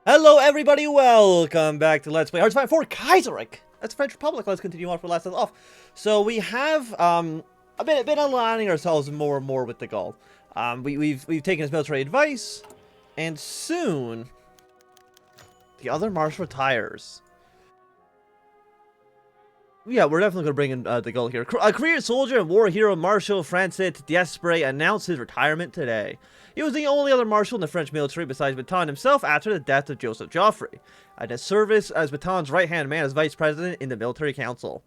Hello everybody, welcome back to Let's Play Hearts for Kaiserreich. That's French Republic. Let's continue on for last off. So we have been aligning ourselves more and more with the Gaulle. We've taken his military advice, and soon the other marshal retires. Yeah, we're definitely going to bring in the Gaulle here. A career soldier and war hero Marshal Francis d'Esprit announced his retirement today. He was the only other marshal in the French military besides Pétain himself after the death of Joseph Joffre, and his service as Pétain's right-hand man as vice president in the military council.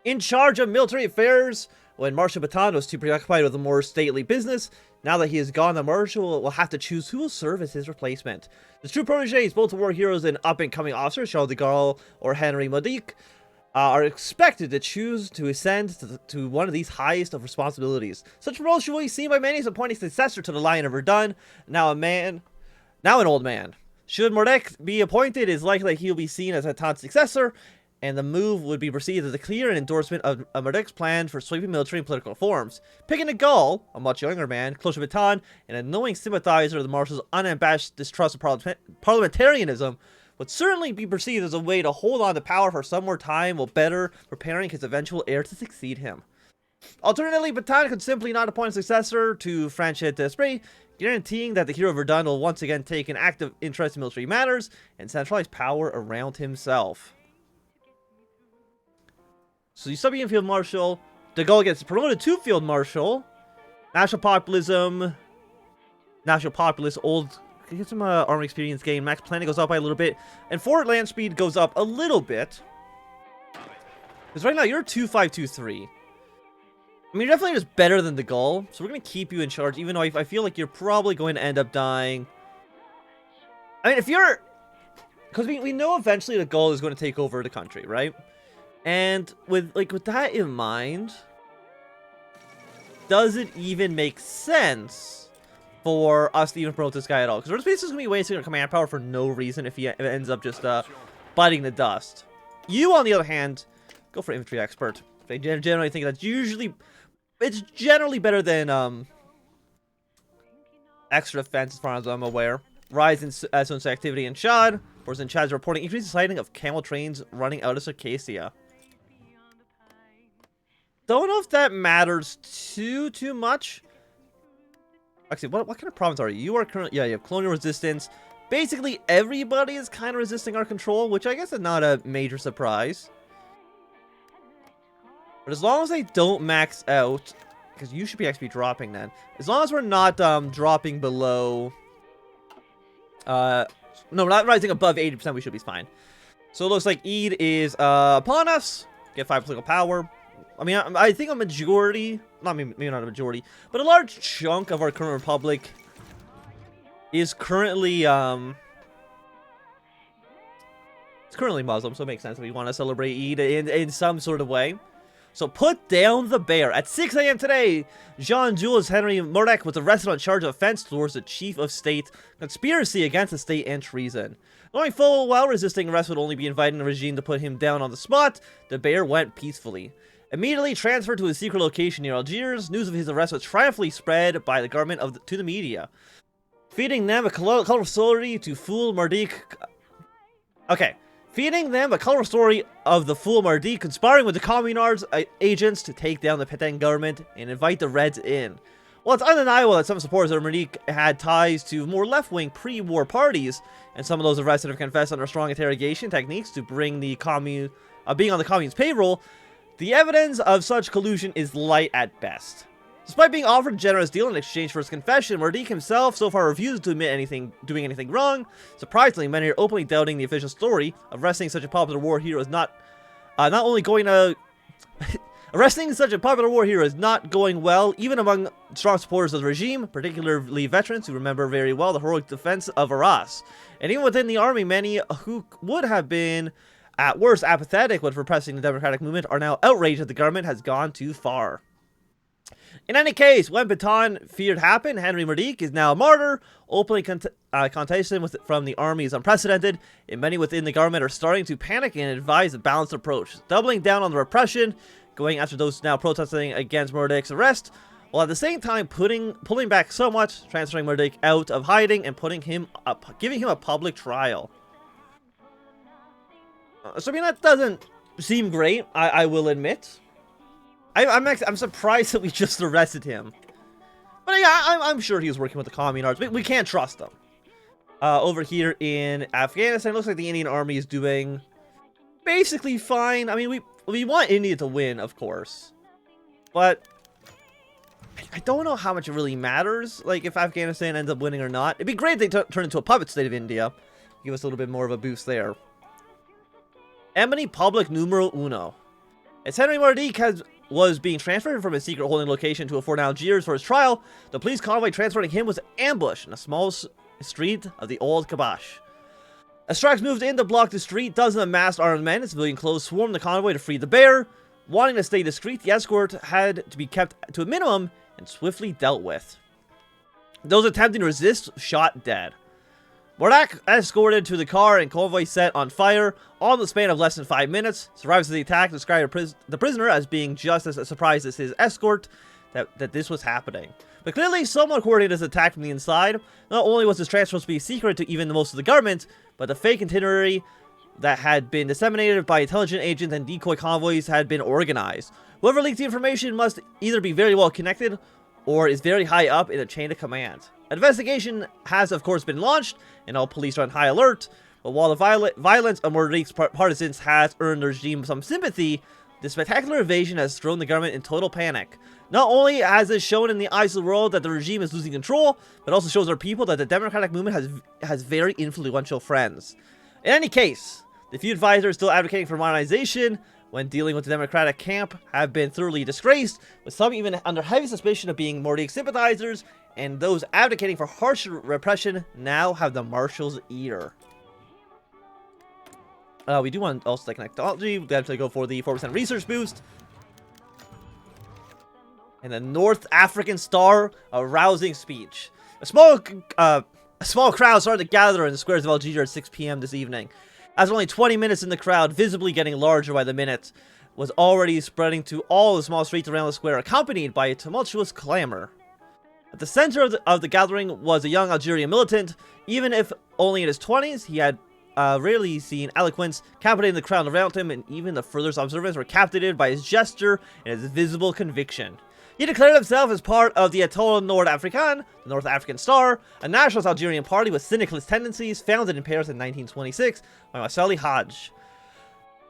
In charge of military affairs, when Marshal Pétain was too preoccupied with a more stately business, now that he is gone, the marshal will have to choose who will serve as his replacement. His true protégés, both war heroes and up-and-coming officers, Charles de Gaulle or Henri Modic, are expected to choose to ascend to one of these highest of responsibilities. Such promotion will be seen by many as appointing successor to the Lion of Verdun, now an old man. Should Modic be appointed, it is likely that he will be seen as Pétain's successor, and the move would be perceived as a clear endorsement of Modic's plan for sweeping military and political reforms. Picking de Gaulle, a much younger man, closer to Pétain, and a knowing sympathizer of the marshal's unabashed distrust of parliamentarianism, would certainly be perceived as a way to hold on to power for some more time while better preparing his eventual heir to succeed him. Alternatively, Pétain could simply not appoint a successor to Francis d'Esprit, guaranteeing that the hero of Verdun will once again take an active interest in military matters and centralize power around himself. So you start being Field Marshal, de Gaulle gets promoted to Field Marshal, National Populist, old... Get some army experience gain. Max planning goes up by a little bit, and forward land speed goes up a little bit. Because right now you're 2523. I mean, you're definitely just better than the Gaulle, so we're gonna keep you in charge, even though I feel like you're probably going to end up dying. I mean, if you're, because we know eventually the Gaulle is going to take over the country, right? And with that in mind, does it even make sense for us to even promote this guy at all? Because we're basically going to be wasting our command power for no reason if he ends up just biting the dust. You, on the other hand, go for infantry expert. I generally think that's it's generally better than extra defense as far as I'm aware. Rise in SON's activity in Chad. Forces in Chad is reporting increased sighting of camel trains running out of Circassia. Don't know if that matters too much. Actually, what kind of province are you? You are currently, yeah, you have colonial resistance. Basically, everybody is kind of resisting our control, which I guess is not a major surprise. But as long as they don't max out, because you should be XP dropping then. As long as we're not dropping below, no, we're not rising above 80%, we should be fine. So it looks like Eid is upon us. Get 5 political power. I mean, I think a majority, maybe not a majority, but a large chunk of our current republic is currently, it's currently Muslim, so it makes sense if we want to celebrate Eid in some sort of way. So put down the bear. At 6 a.m. today, Jean-Jules Henri Modic was arrested on charge of offense towards the chief of state, conspiracy against the state, and treason. Knowing full well resisting arrest would only be inviting the regime to put him down on the spot, the bear went peacefully. Immediately transferred to a secret location near Algiers, news of his arrest was triumphantly spread by the government to the media. Feeding them a colorful story to fool Mardik. Okay. Feeding them a colorful story of the fool Mardik conspiring with the Communards agents to take down the Pétain government and invite the Reds in. While it's undeniable that some supporters of Mardik had ties to more left-wing pre-war parties, and some of those arrested have confessed under strong interrogation techniques to bring the being on the Commune's payroll, the evidence of such collusion is light at best. Despite being offered a generous deal in exchange for his confession, Mardik himself so far refuses to admit doing anything wrong. Surprisingly, many are openly doubting the official story. Arresting such a popular war hero is not going well, even among strong supporters of the regime, particularly veterans who remember very well the heroic defense of Arras. And even within the army, many who would have been at worst apathetic with repressing the democratic movement are now outraged that the government has gone too far. In any case, when Pétain feared happened, Henri Modic is now a martyr. Openly contestation from the army is unprecedented, and many within the government are starting to panic and advise a balanced approach, doubling down on the repression, going after those now protesting against Modic's arrest, while at the same time pulling back so much, transferring Murdoch out of hiding and giving him a public trial. So I mean, that doesn't seem great, I will admit. I'm surprised that we just arrested him. But yeah, I'm sure he was working with the communards. We can't trust them. Over here in Afghanistan, it looks like the Indian army is doing basically fine. I mean, we want India to win, of course. But I don't know how much it really matters, like, if Afghanistan ends up winning or not. It'd be great if they turn into a puppet state of India. Give us a little bit more of a boost there. Emini Public Numero Uno. As Henry Marduk was being transferred from his secret holding location to a fort in Algiers for his trial, the police convoy transporting him was ambushed in a small street of the Old Kabash. As strikes moved in to block the street, dozens of masked armed men in civilian clothes swarmed the convoy to free the bear. Wanting to stay discreet, the escort had to be kept to a minimum and swiftly dealt with. Those attempting to resist shot dead. Marduk escorted to the car and convoy set on fire, all in the span of less than 5 minutes. Survivors of the attack described the prisoner as being just as surprised as his escort that this was happening. But clearly, someone coordinated this attack from the inside. Not only was this transfer supposed to be secret to even most of the government, but the fake itinerary that had been disseminated by intelligence agents and decoy convoys had been organized. Whoever leaked the information must either be very well connected or is very high up in the chain of command. An investigation has, of course, been launched, and all police are on high alert. But while the violence of Marduk's partisans has earned the regime some sympathy, the spectacular invasion has thrown the government in total panic. Not only has it shown in the eyes of the world that the regime is losing control, but also shows our people that the democratic movement has very influential friends. In any case, the few advisors still advocating for modernization when dealing with the democratic camp have been thoroughly disgraced, with some even under heavy suspicion of being Marduk sympathizers, and those advocating for harsher repression now have the marshal's ear. We do want also like technology. We have to go for the 4% research boost. And the North African Star, a rousing speech. A small crowd started to gather in the squares of Algiers at 6 p.m. this evening. As only 20 minutes in, the crowd, visibly getting larger by the minute, was already spreading to all the small streets around the square, accompanied by a tumultuous clamor. At the center of the gathering was a young Algerian militant. Even if only in his 20s, he had rarely seen eloquence, captivating the crowd around him, and even the furthest observers were captivated by his gesture and his visible conviction. He declared himself as part of the Étoile Nord-Africaine, the North African Star, a nationalist Algerian party with syndicalist tendencies, founded in Paris in 1926 by Marcel Hadj.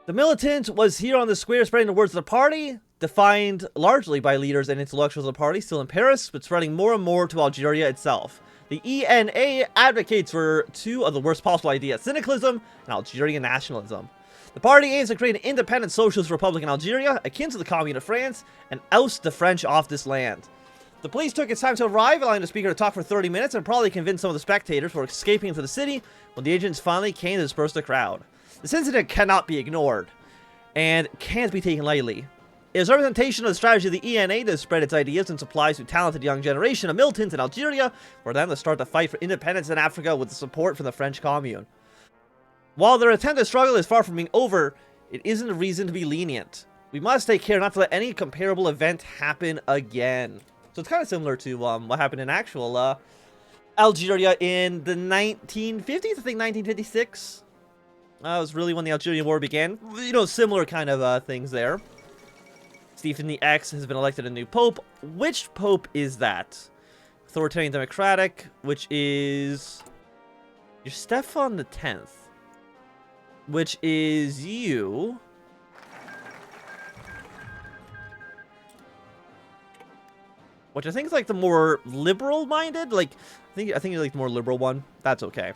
The militant was here on the square spreading the words of the party, defined largely by leaders and intellectuals of the party still in Paris, but spreading more and more to Algeria itself. The ENA advocates for two of the worst possible ideas: syndicalism and Algerian nationalism. The party aims to create an independent socialist republic in Algeria, akin to the Commune of France, and oust the French off this land. The police took its time to arrive, allowing the speaker to talk for 30 minutes, and probably convinced some of the spectators who were escaping into the city when the agents finally came to disperse the crowd. This incident cannot be ignored, and can't be taken lightly. It is a representation of the strategy of the ENA to spread its ideas and supplies to a talented young generation of militants in Algeria, for them to start the fight for independence in Africa with the support from the French Commune. While their attempted struggle is far from being over, it isn't a reason to be lenient. We must take care not to let any comparable event happen again. So it's kind of similar to what happened in actual Algeria in the 1950s, I think 1956. That was really when the Algerian War began. You know, similar kind of things there. Stephen the X has been elected a new pope. Which pope is that? Authoritarian Democratic, which is your Stefan the 10th. Which is you. Which I think is like the more liberal-minded. Like, I think you're like the more liberal one. That's okay.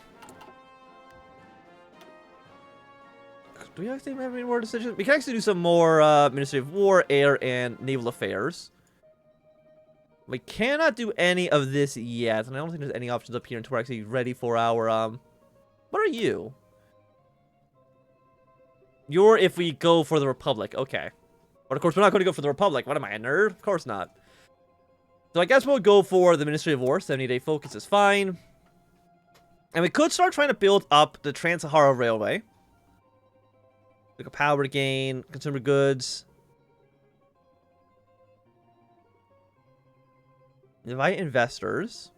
Do we actually have any more decisions? We can actually do some more Ministry of War, Air, and Naval Affairs. We cannot do any of this yet, and I don't think there's any options up here until we're actually ready for our What are you? You're if we go for the Republic. Okay. But of course, we're not going to go for the Republic. What am I, a nerd? Of course not. So I guess we'll go for the Ministry of War. 70-day focus is fine. And we could start trying to build up the Trans-Sahara Railway. Like a power gain, consumer goods. Invite investors.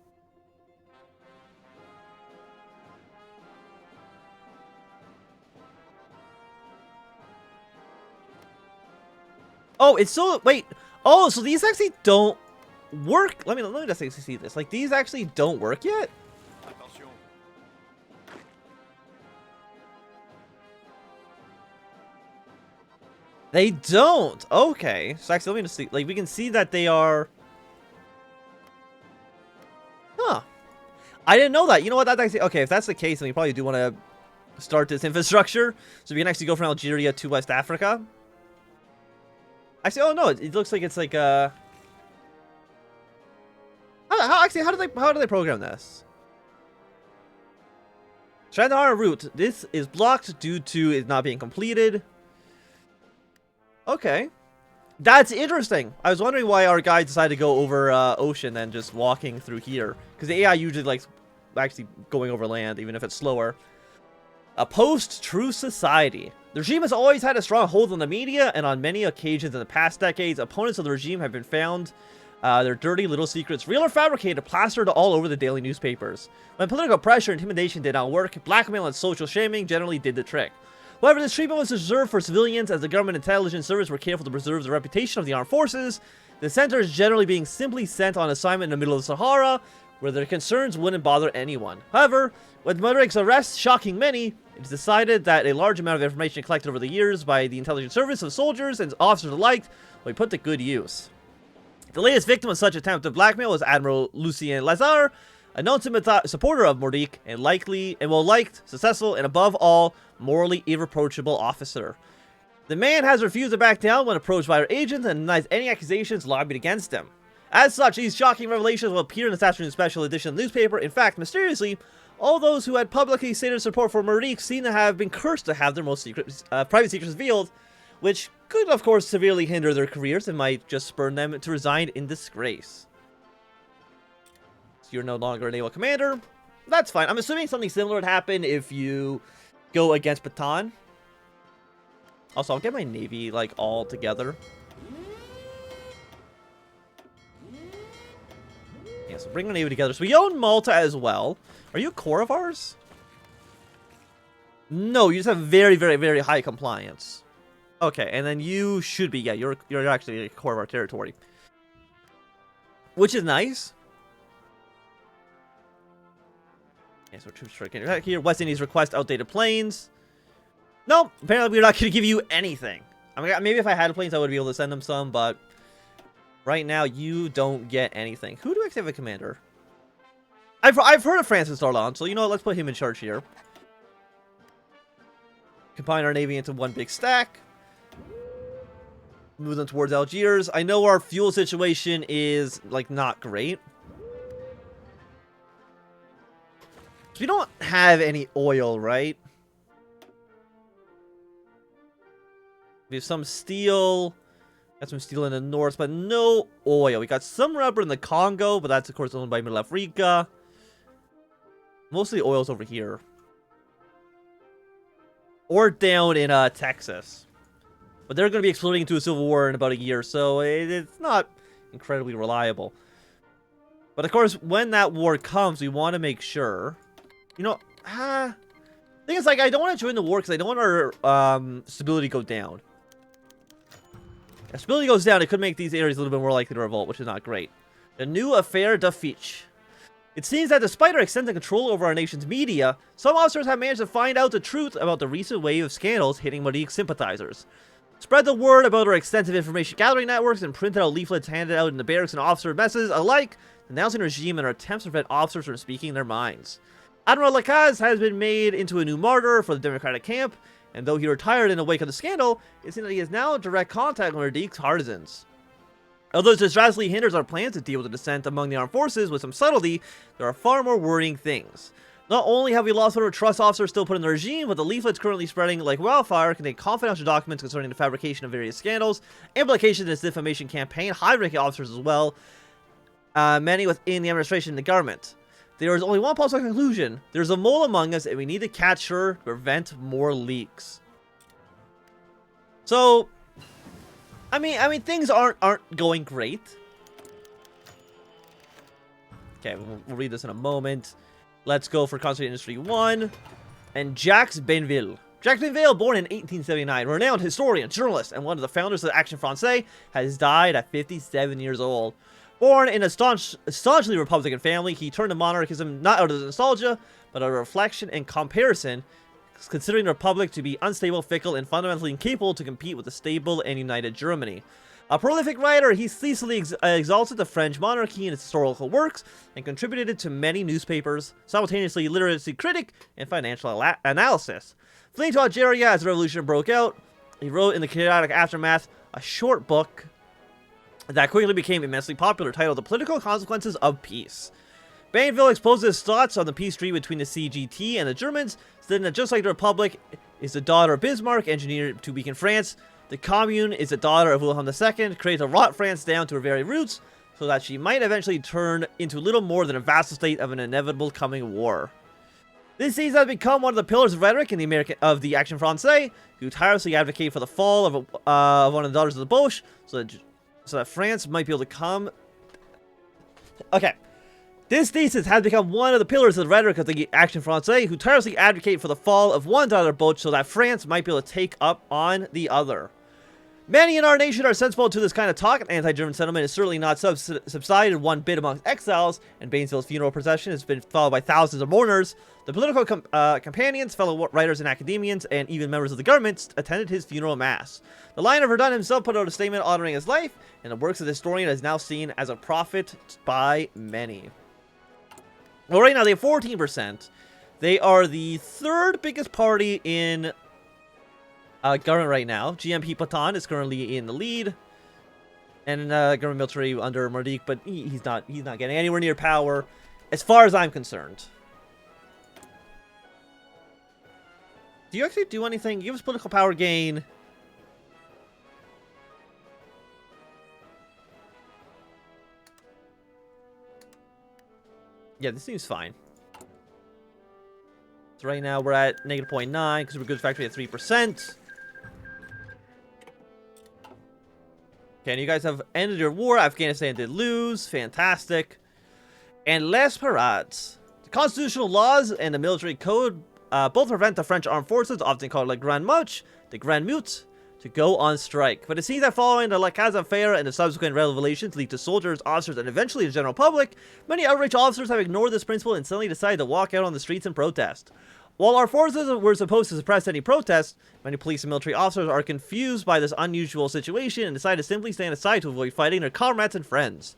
Oh, it's so wait. Oh, so these actually don't work. Let me just actually see this. Like these actually don't work yet. They don't. Okay. So actually, let me just see. Like we can see that they are. Huh. I didn't know that. You know what? That's actually okay. If that's the case, then we probably do want to start this infrastructure, so we can actually go from Algeria to West Africa. Actually, oh no, it looks like it's like actually how do they program this? Strandhar route. This is blocked due to it not being completed. Okay. That's interesting. I was wondering why our guy decided to go over ocean and just walking through here. Because the AI usually likes actually going over land, even if it's slower. A post-truth society. The regime has always had a strong hold on the media, and on many occasions in the past decades, opponents of the regime have been found their dirty little secrets, real or fabricated, plastered all over the daily newspapers. When political pressure and intimidation did not work, blackmail and social shaming generally did the trick. However, this treatment was reserved for civilians, as the government intelligence service were careful to preserve the reputation of the armed forces. The centers generally being simply sent on assignment in the middle of the Sahara, where their concerns wouldn't bother anyone. However, with Mudrik's arrest shocking many, it's decided that a large amount of information collected over the years by the intelligence service of soldiers and officers alike will be put to good use. The latest victim of such attempted blackmail was Admiral Lucien Lazare, a known supporter of Mordik and well-liked, successful, and above all, morally irreproachable officer. The man has refused to back down when approached by our agents and denies any accusations lobbied against him. As such, these shocking revelations will appear in this afternoon's special edition of the newspaper. In fact, mysteriously, all those who had publicly stated support for Mordik seem to have been cursed to have their most private secrets revealed, which could, of course, severely hinder their careers and might just spurn them to resign in disgrace. So you're no longer a naval commander. That's fine. I'm assuming something similar would happen if you go against Bataan. Also, I'll get my navy, like, all together. Yeah, so bring the navy together. So we own Malta as well. Are you a core of ours? No, you just have very, very, very high compliance. Okay, and then you should be, yeah, you're actually a core of our territory. Which is nice. Yeah, so troops are getting back here. West Indies request outdated planes. No, apparently we're not going to give you anything. I mean, maybe if I had planes, I would be able to send them some, but right now you don't get anything. Who do I actually have a commander? I've heard of Francis Darlan, so you know what, let's put him in charge here. Combine our navy into one big stack. Move them towards Algiers. I know our fuel situation is, like, not great. We don't have any oil, right? We have some steel. Got some steel in the north, but no oil. We got some rubber in the Congo, but that's, of course, owned by Middle Africa. Mostly oil's over here. Or down in Texas. But they're going to be exploding into a civil war in about a year, so it's not incredibly reliable. But, of course, when that war comes, we want to make sure... You know, thing is, like, I don't want to join the war because I don't want our stability to go down. If stability goes down, it could make these areas a little bit more likely to revolt, which is not great. The new affair de Fitch. It seems that despite our extensive control over our nation's media, some officers have managed to find out the truth about the recent wave of scandals hitting Malik sympathizers. Spread the word about our extensive information gathering networks and printed out leaflets handed out in the barracks and officer messes alike, denouncing the regime and our attempts to prevent officers from speaking their minds. Admiral Lacaze has been made into a new martyr for the Democratic camp, and though he retired in the wake of the scandal, it seems that he is now in direct contact with Mardik's partisans. Although this drastically hinders our plans to deal with the dissent among the armed forces with some subtlety, there are far more worrying things. Not only have we lost one of our trust officers still put in the regime, but the leaflets currently spreading like wildfire contain confidential documents concerning the fabrication of various scandals, implications in this defamation campaign, high-ranking officers as well, many within the administration and the government. There is only one possible conclusion. There's a mole among us, and we need to catch her to prevent more leaks. So, I mean, things aren't going great. Okay, we'll read this in a moment. Let's go for Concentrate Industry 1. And Jacques Bainville. Jacques Bainville, born in 1879, renowned historian, journalist, and one of the founders of Action Française, has died at 57 years old. Born in a staunchly Republican family, he turned to monarchism not out of nostalgia, but out of reflection and comparison, considering the Republic to be unstable, fickle, and fundamentally incapable to compete with a stable and united Germany. A prolific writer, he ceaselessly exalted the French monarchy in his historical works and contributed to many newspapers, simultaneously literacy critic and financial analysis. Fleeing to Algeria as the revolution broke out, he wrote in the chaotic aftermath a short book that quickly became immensely popular, titled The Political Consequences of Peace. Bainville exposes his thoughts on the peace treaty between the CGT and the Germans, stating that just like the Republic is the daughter of Bismarck, engineered to weaken France, the Commune is the daughter of Wilhelm II, created to rot France down to her very roots, so that she might eventually turn into little more than a vassal state of an inevitable coming war. This seems to have become one of the pillars of rhetoric in the Action Française, who tirelessly advocate for the fall of one of the daughters of the Boche, so that France might be able to come. Okay. This thesis has become one of the pillars of the rhetoric of the Action Française, who tirelessly advocate for the fall of one daughter of Boche so that France might be able to take up on the other. Many in our nation are sensible to this kind of talk, and anti-German sentiment is certainly not subsided one bit amongst exiles, and Bainville's funeral procession has been followed by thousands of mourners. The political companions, fellow writers and academians, and even members of the government attended his funeral mass. The Lion of Verdun himself put out a statement honoring his life, and the works of the historian is now seen as a prophet by many. Well, right now they have 14%. They are the third biggest party in government right now. GMP Patan is currently in the lead, and government military under Mardik, but he's not getting anywhere near power, as far as I'm concerned. Do you actually do anything? Give us political power gain. Yeah, this seems fine. So right now we're at negative 0.9 because we're goods factory at 3%. Okay, and you guys have ended your war. Afghanistan did lose. Fantastic. And les parades. The constitutional laws and the military code both prevent the French armed forces, often called the Grand Marche, the Grand Mute, to go on strike. But it seems that following the La Casa affair and the subsequent revelations leaked to soldiers, officers, and eventually the general public, many outraged officers have ignored this principle and suddenly decided to walk out on the streets and protest. While our forces were supposed to suppress any protest, many police and military officers are confused by this unusual situation and decide to simply stand aside to avoid fighting their comrades and friends.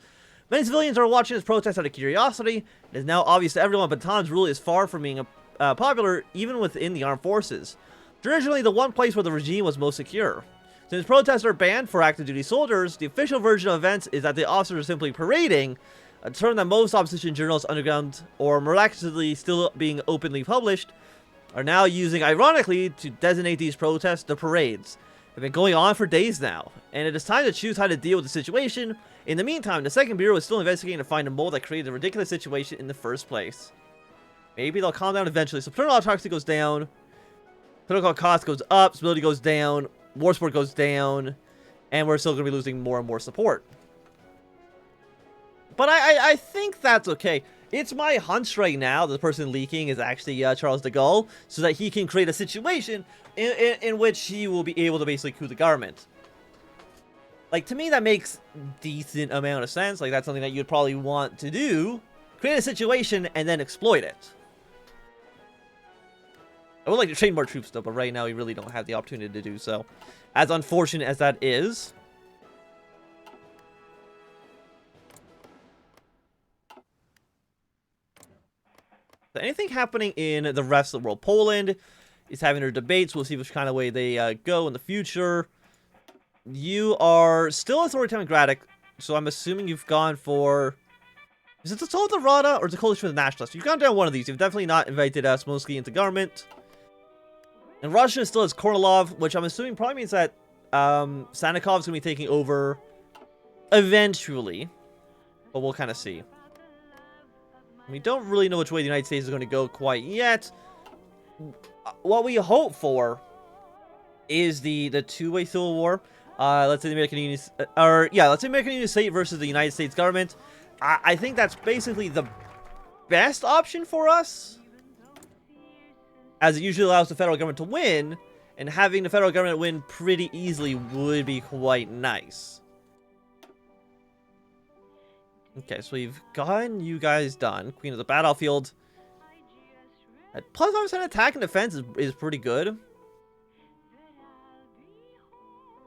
Many civilians are watching this protest out of curiosity. It is now obvious to everyone Baton's rule is far from being popular even within the armed forces. Traditionally, the one place where the regime was most secure. Since protests are banned for active duty soldiers, the official version of events is that the officers are simply parading, a term that most opposition journals underground or miraculously still being openly published are now using ironically to designate these protests the parades. They've been going on for days now, and it is time to choose how to deal with the situation. In the meantime, the Second Bureau is still investigating to find a mole that created a ridiculous situation in the first place. Maybe they'll calm down eventually. So paternal autocracy goes down, political cost goes up, stability goes down, war support goes down, and we're still going to be losing more and more support. But I think that's okay. It's my hunch right now that the person leaking is actually Charles de Gaulle, so that he can create a situation in which he will be able to basically coup the government. Like, to me, that makes decent amount of sense. Like, that's something that you'd probably want to do. Create a situation and then exploit it. I would like to train more troops, though, but right now we really don't have the opportunity to do so. As unfortunate as that is. So anything happening in the rest of the world? Poland is having their debates. We'll see which kind of way they go in the future. You are still authoritarian democratic, so I'm assuming you've gone for... Is it the Total Rada or the Coalition with the Nationalists? You've gone down one of these. You've definitely not invited us mostly into government. And Russia still has Kornilov, which I'm assuming probably means that Sanikov's going to be taking over eventually. But we'll kind of see. We don't really know which way the United States is going to go quite yet. What we hope for is the two-way civil war. Let's say the American Union, let's say American Union State versus the United States government. I think that's basically the best option for us, as it usually allows the federal government to win, and having the federal government win pretty easily would be quite nice. Okay, so we've gotten you guys done. Queen of the battlefield. At plus 5% attack and defense is pretty good.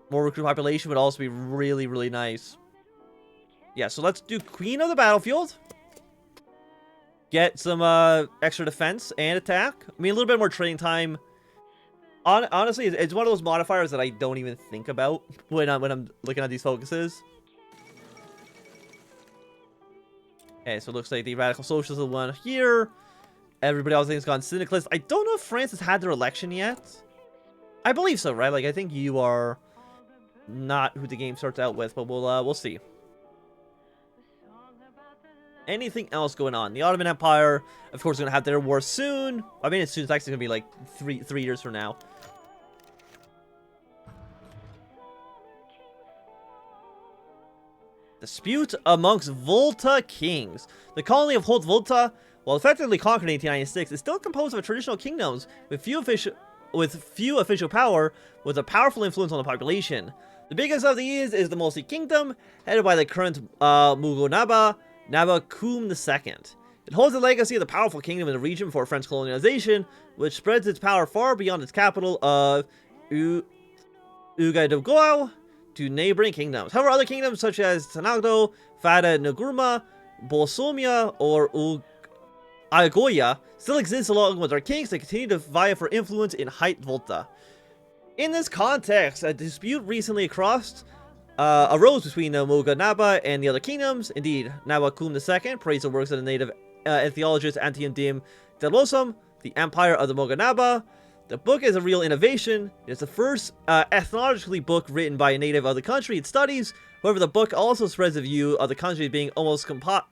More recruit population would also be really, really nice. Yeah, so let's do Queen of the battlefield. Get some extra defense and attack. I mean, a little bit more training time. Honestly, it's one of those modifiers that I don't even think about when I'm looking at these focuses. Okay, so it looks like the radical socialists are one here. Everybody else has gone syndicalist. I don't know if France has had their election yet. I believe so, right? Like, I think you are not who the game starts out with, but we'll see. Anything else going on? The Ottoman Empire, of course, is going to have their war soon. I mean, as soon as it's actually going to be like three years from now. Dispute amongst Volta kings. The colony of Haute Volta, while effectively conquered in 1896, is still composed of traditional kingdoms with few official power, with a powerful influence on the population. The biggest of these is the Mosi Kingdom, headed by the current Mugonaba Quam II. It holds the legacy of the powerful kingdom in the region before French colonization, which spreads its power far beyond its capital of Ugaidogao to neighboring kingdoms. However, other kingdoms such as Tanagdo, Fada Nagurma, Bolsomia, or Ayagoya still exist along with their kings that continue to vie for influence in Haute Volta. In this context, a dispute recently arose between Mugonaba and the other kingdoms. Indeed, Naba Quam II praised the works of the native ethnologist Anthnwam Delosum, the Empire of the Mugonaba. The book is a real innovation. It's the first ethnologically book written by a native of the country it studies. However, the book also spreads the view of the country being almost complied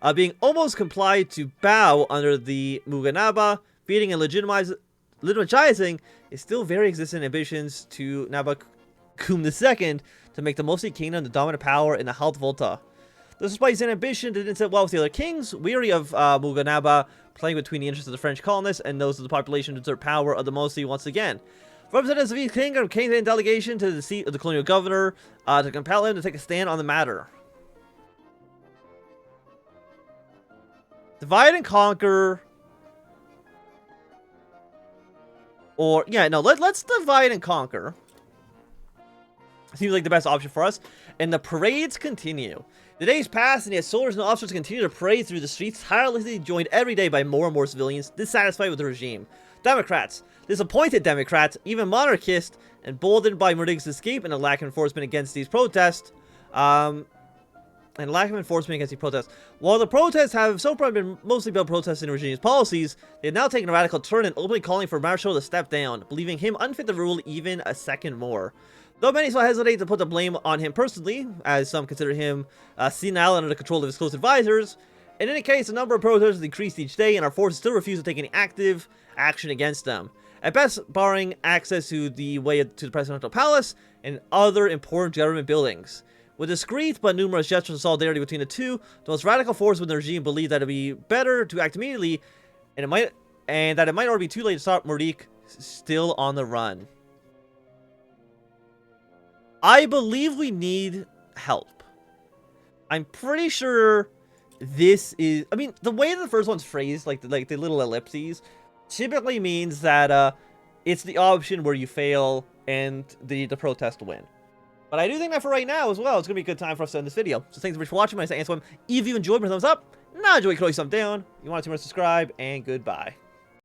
to bow under the Mugonaba, feeding and legitimizing its still very existent ambitions to Naba Quam II to make the Mosi Kingdom the dominant power in the Haute Volta. Despite his ambition to didn't sit well with the other kings, weary of Mugonaba playing between the interests of the French colonists and those of the population to exert power of the Mosi once again. Representatives of each kingdom came in delegation to the seat of the colonial governor to compel him to take a stand on the matter. Divide and conquer. Or, yeah, no, let's divide and conquer. Seems like the best option for us. And the parades continue. The days pass, and yet soldiers and officers continue to parade through the streets, tirelessly joined every day by more and more civilians dissatisfied with the regime. Democrats, disappointed Democrats, even monarchists, emboldened by Murdig's escape and a lack of enforcement against these protests. While the protests have so far been mostly about protesting the regime's policies, they have now taken a radical turn and openly calling for Marshall to step down, believing him unfit to rule even a second more. Though many still hesitate to put the blame on him personally, as some consider him senile under the control of his close advisors, in any case, the number of protesters increased each day, and our forces still refuse to take any active action against them. At best, barring access to the way to the presidential palace and other important government buildings. With discreet but numerous gestures of solidarity between the two, the most radical forces within the regime believe that it would be better to act immediately, and that it might already be too late to stop Murdig still on the run. I believe we need help. I'm pretty sure this is... I mean, the way the first one's phrased, like the little ellipses, typically means that it's the option where you fail and the protest win. But I do think that for right now as well, it's going to be a good time for us to end this video. So thanks so much for watching. My name is Anthnwam. If you enjoyed, thumbs up. Not enjoy, throw thumbs down. If you want to subscribe, and goodbye.